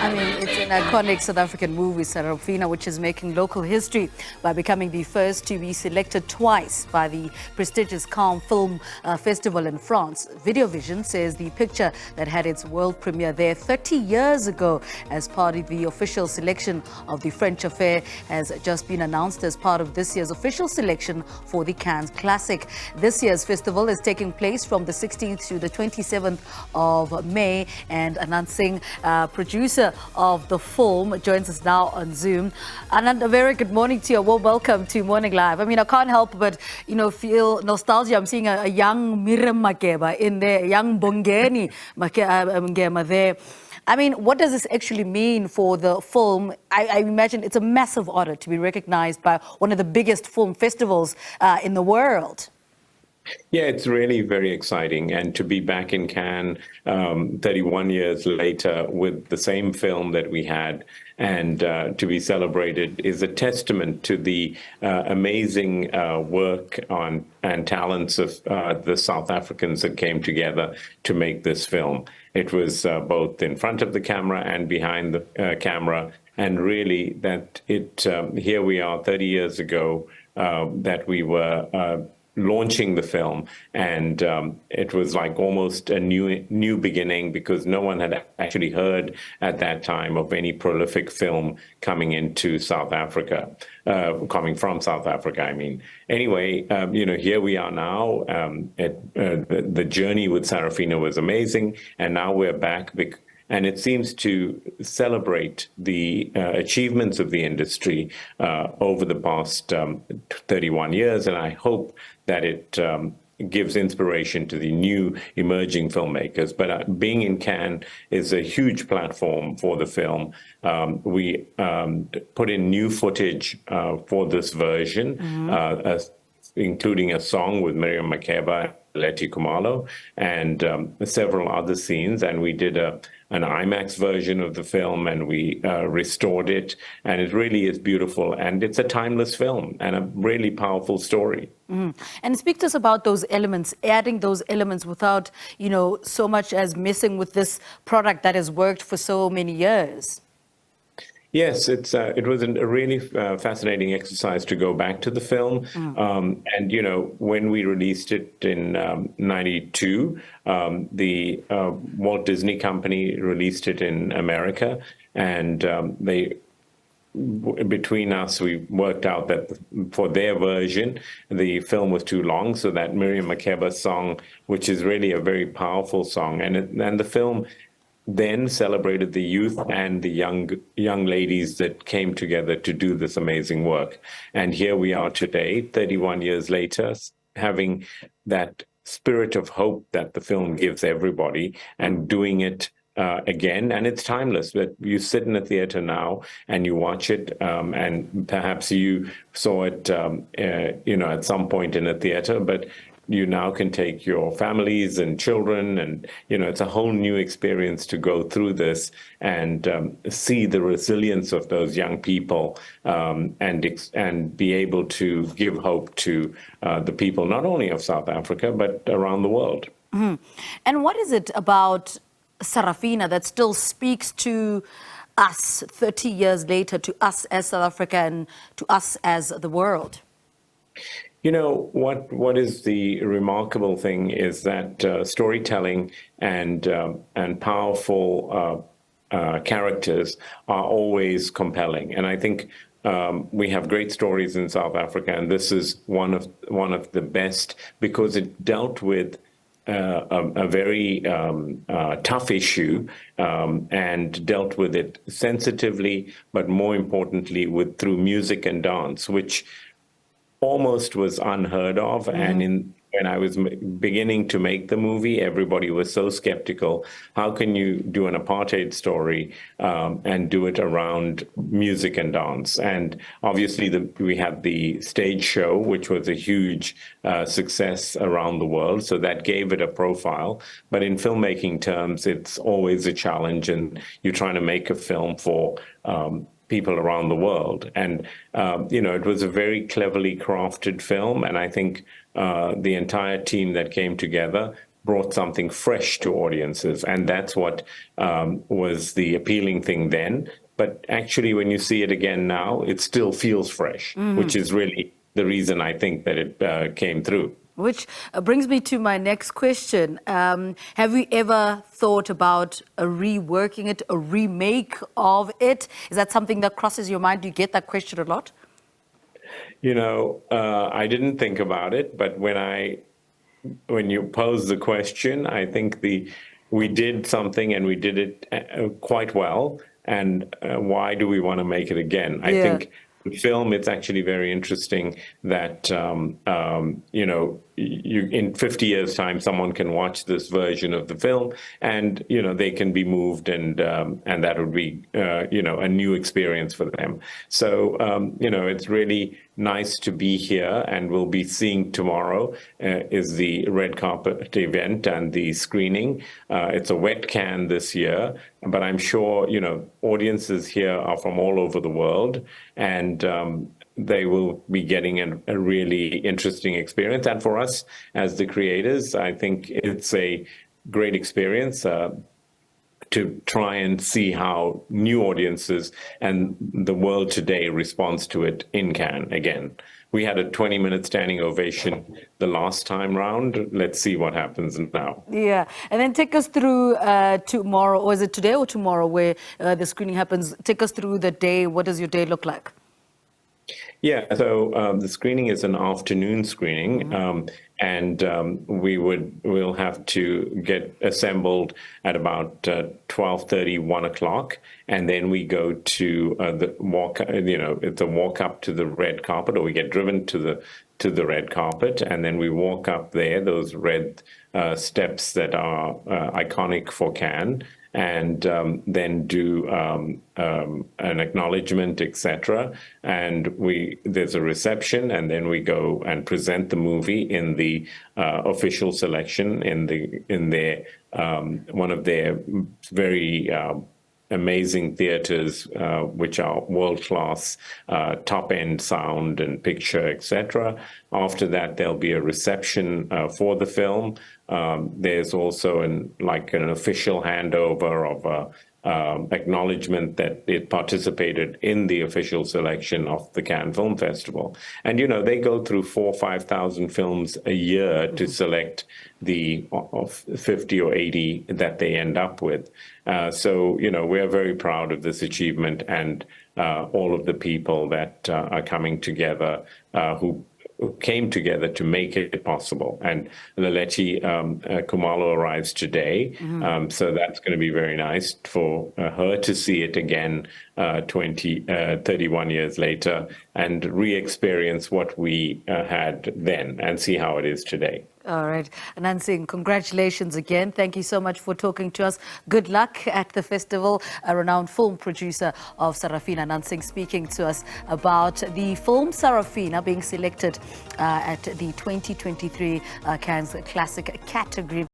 I mean, it's an iconic South African movie, Sarafina, which is making local history by becoming the first to be selected twice by the prestigious Cannes Film Festival in France. Video Vision says the picture that had its world premiere there 30 years ago as part of the official selection of the French affair has just been announced as part of this year's official selection for the Cannes Classic. This year's festival is taking place from the 16th to the 27th of May, and Anant Singh, producer of the film, joins us now on Zoom. Anand, a very good morning to you. Well, welcome to Morning Live. I mean, I can't help but, feel nostalgia. I'm seeing a young Miriam Makeba in there, young Bongeni Makeba there. I mean, what does this actually mean for the film? I imagine it's a massive honor to be recognized by one of the biggest film festivals in the world. Yeah, it's really very exciting. And to be back in Cannes 31 years later with the same film that we had and to be celebrated is a testament to the amazing work on and talents of the South Africans that came together to make this film. It was both in front of the camera and behind the camera. And really that here we are 30 years ago that we were launching the film, and it was like almost a new beginning because no one had actually heard at that time of any prolific film coming into South Africa, coming from South Africa, I mean. Anyway, here we are now. The journey with Sarafina was amazing, and now we're back and it seems to celebrate the achievements of the industry over the past 31 years. And I hope that it gives inspiration to the new emerging filmmakers. But being in Cannes is a huge platform for the film. We put in new footage for this version, including a song with Miriam Makeba, Leti Kumalo, and several other scenes. And we did an IMAX version of the film, and we restored it. And it really is beautiful. And it's a timeless film and a really powerful story. And speak to us about those elements, adding those elements without, so much as messing with this product that has worked for so many years. Yes, it was a really fascinating exercise to go back to the film. And, when we released it in 92, the Walt Disney Company released it in America. And between us, we worked out that for their version, the film was too long. So that Miriam Makeba song, which is really a very powerful song, and the film then celebrated the youth and the young ladies that came together to do this amazing work. And here we are today, 31 years later, having that spirit of hope that the film gives everybody and doing it again. And it's timeless. But you sit in a theater now and you watch it, and perhaps you saw it, at some point in a theater, but you now can take your families and children, and it's a whole new experience to go through this and see the resilience of those young people, and be able to give hope to the people not only of South Africa but around the world. And what is it about Sarafina that still speaks to us 30 years later, to us as South Africa and to us as the world? What is the remarkable thing is that storytelling and powerful characters are always compelling. And I think we have great stories in South Africa, and this is one of the best because it dealt with a very tough issue, and dealt with it sensitively, but more importantly through music and dance, which almost was unheard of. And when I was beginning to make the movie, everybody was so skeptical. How can you do an apartheid story and do it around music and dance? And obviously we had the stage show, which was a huge success around the world. So that gave it a profile. But in filmmaking terms, it's always a challenge. And you're trying to make a film for people around the world. And, it was a very cleverly crafted film. And I think the entire team that came together brought something fresh to audiences. And that's what was the appealing thing then. But actually, when you see it again now, it still feels fresh, which is really the reason I think that it came through. Which brings me to my next question. Have you ever thought about reworking it, a remake of it? Is that something that crosses your mind? Do you get that question a lot? You know, I didn't think about it, but when you pose the question, I think we did something and we did it quite well. And why do we want to make it again? I think the film, it's actually very interesting that, you know, in 50 years' time, someone can watch this version of the film and, you know, they can be moved and that would be, you know, a new experience for them. So, you know, it's really nice to be here, and we'll be seeing tomorrow is the red carpet event and the screening. It's a wet can this year, but I'm sure, you know, audiences here are from all over the world, and they will be getting a really interesting experience. And for us as the creators, I think it's a great experience to try and see how new audiences and the world today responds to it in Cannes again. We had a 20-minute standing ovation the last time round. Let's see what happens now. Yeah, and then take us through tomorrow, or is it today or tomorrow where the screening happens? Take us through the day. What does your day look like? Yeah, so the screening is an afternoon screening, and we'll have to get assembled at about 12:30, 1 o'clock, and then we go to the walk. You know, it's a walk up to the red carpet, or we get driven to the red carpet, and then we walk up there, those red steps that are iconic for Cannes, and then do an acknowledgement, etc. And there's a reception, and then we go and present the movie in the official selection in their one of their very amazing theaters, which are world-class, top-end sound and picture, etc. After that, there'll be a reception for the film. There's also an official handover of acknowledgement that it participated in the official selection of the Cannes Film Festival. And, you know, they go through 4,000 or 5,000 films a year to select the 50 or 80 that they end up with. So, you know, we're very proud of this achievement and all of the people that are coming together who came together to make it possible. And Lalechi Kumalo arrives today, so that's going to be very nice for her to see it again 31 years later and re-experience what we had then and see how it is today. All right. Anant Singh, congratulations again. Thank you so much for talking to us. Good luck at the festival. A renowned film producer of Sarafina, Anant Singh, speaking to us about the film Sarafina being selected at the 2023 Cannes Classic category.